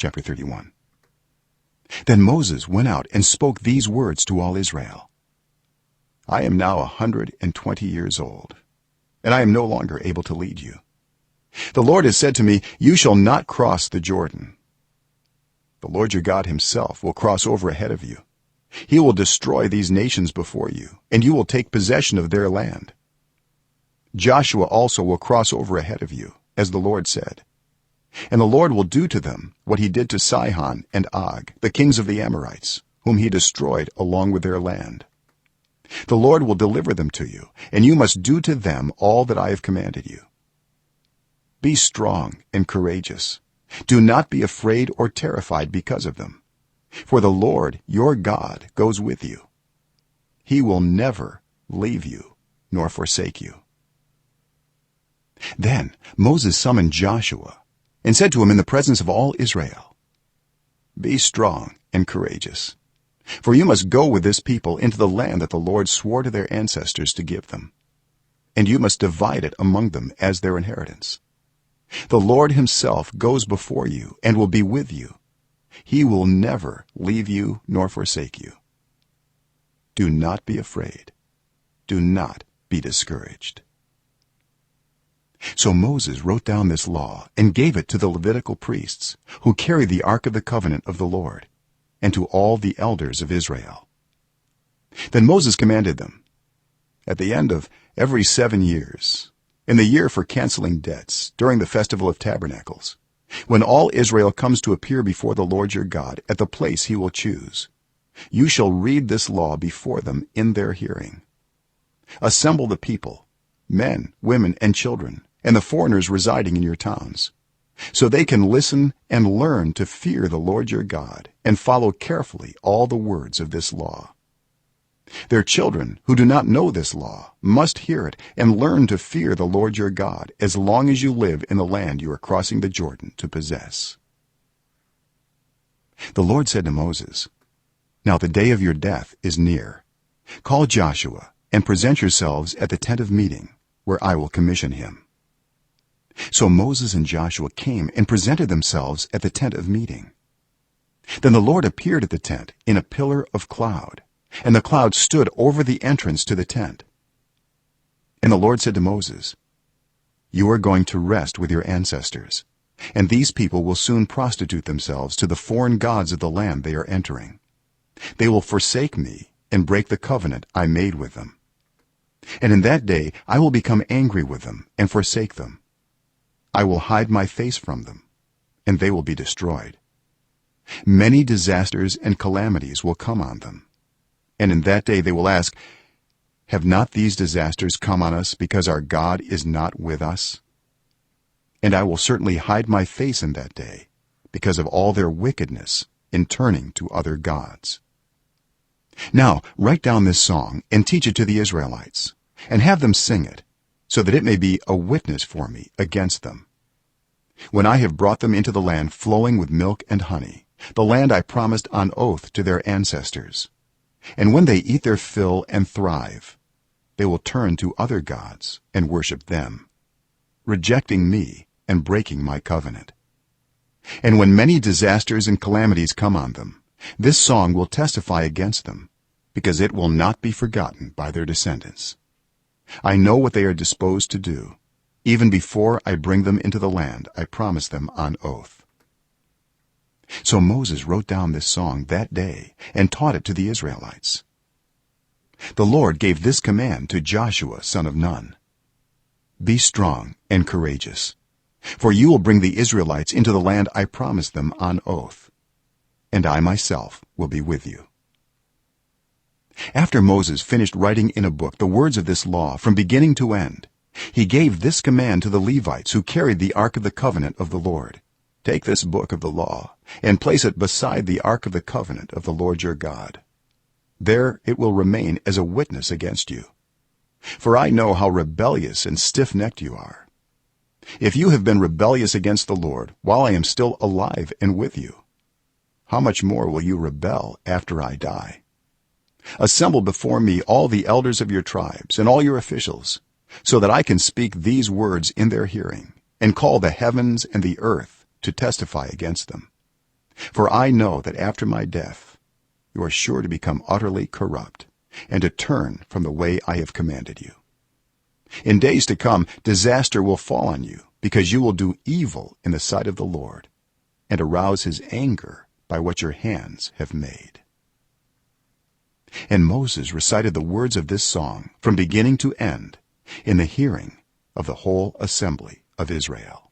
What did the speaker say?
chapter 31. Then Moses went out and spoke these words to all Israel: I am now 120 years old, and I am no longer able to lead you. The Lord has said to me, you shall not cross the Jordan. The Lord your God himself will cross over ahead of you. He will destroy these nations before you, and you will take possession of their land. Joshua also will cross over ahead of you, as the Lord said. And the Lord will do to them what he did to Sihon and Og, the kings of the Amorites, whom he destroyed along with their land. The Lord will deliver them to you, and you must do to them all that I have commanded you. Be strong and courageous. Do not be afraid or terrified because of them, for the Lord your God goes with you. He will never leave you nor forsake you. Then Moses summoned Joshua and said to him in the presence of all Israel, Be strong and courageous, for you must go with this people into the land that the Lord swore to their ancestors to give them, and you must divide it among them as their inheritance. The Lord himself goes before you and will be with you. He will never leave you nor forsake you. Do not be afraid. Do not be discouraged. So Moses wrote down this law and gave it to the Levitical priests, who carried the ark of the covenant of the Lord, and to all the elders of Israel. Then Moses commanded them, at the end of every 7 years, in the year for canceling debts, during the festival of tabernacles, when all Israel comes to appear before the Lord your God at the place he will choose, you shall read this law before them in their hearing. Assemble the people, men, women, and children, and the foreigners residing in your towns, so they can listen and learn to fear the Lord your God and follow carefully all the words of this law. Their children who do not know this law must hear it and learn to fear the Lord your God as long as you live in the land you are crossing the Jordan to possess. The Lord said to Moses, Now the day of your death is near. Call Joshua and present yourselves at the tent of meeting, where I will commission him. So Moses and Joshua came and presented themselves at the tent of meeting. Then the Lord appeared at the tent in a pillar of cloud, and the cloud stood over the entrance to the tent. And the Lord said to Moses, You are going to rest with your ancestors, and these people will soon prostitute themselves to the foreign gods of the land they are entering. They will forsake me and break the covenant I made with them. And in that day I will become angry with them and forsake them. I will hide my face from them, and they will be destroyed. Many disasters and calamities will come on them, and in that day they will ask, Have not these disasters come on us because our God is not with us? And I will certainly hide my face in that day because of all their wickedness in turning to other gods. Now write down this song and teach it to the Israelites, and have them sing it, so that it may be a witness for me against them. When I have brought them into the land flowing with milk and honey, the land I promised on oath to their ancestors, and when they eat their fill and thrive, they will turn to other gods and worship them, rejecting me and breaking my covenant. And when many disasters and calamities come on them, this song will testify against them, because it will not be forgotten by their descendants. I know what they are disposed to do, even before I bring them into the land I promised them on oath. So Moses wrote down this song that day and taught it to the Israelites. The Lord gave this command to Joshua son of Nun: Be strong and courageous, for you will bring the Israelites into the land I promised them on oath, and I myself will be with you. After Moses finished writing in a book the words of this law from beginning to end, he gave this command to the Levites who carried the ark of the covenant of the Lord: Take this book of the law and place it beside the ark of the covenant of the Lord your God. There it will remain as a witness against you, for I know how rebellious and stiff-necked you are. If you have been rebellious against the Lord while I am still alive and with you, how much more will you rebel after I die? Assemble before me all the elders of your tribes and all your officials, so that I can speak these words in their hearing and call the heavens and the earth to testify against them. for I know that after my death you are sure to become utterly corrupt and to turn from the way I have commanded you. In days to come disaster will fall on you because you will do evil in the sight of the Lord and arouse his anger by what your hands have made." And Moses recited the words of this song from beginning to end in the hearing of the whole assembly of Israel.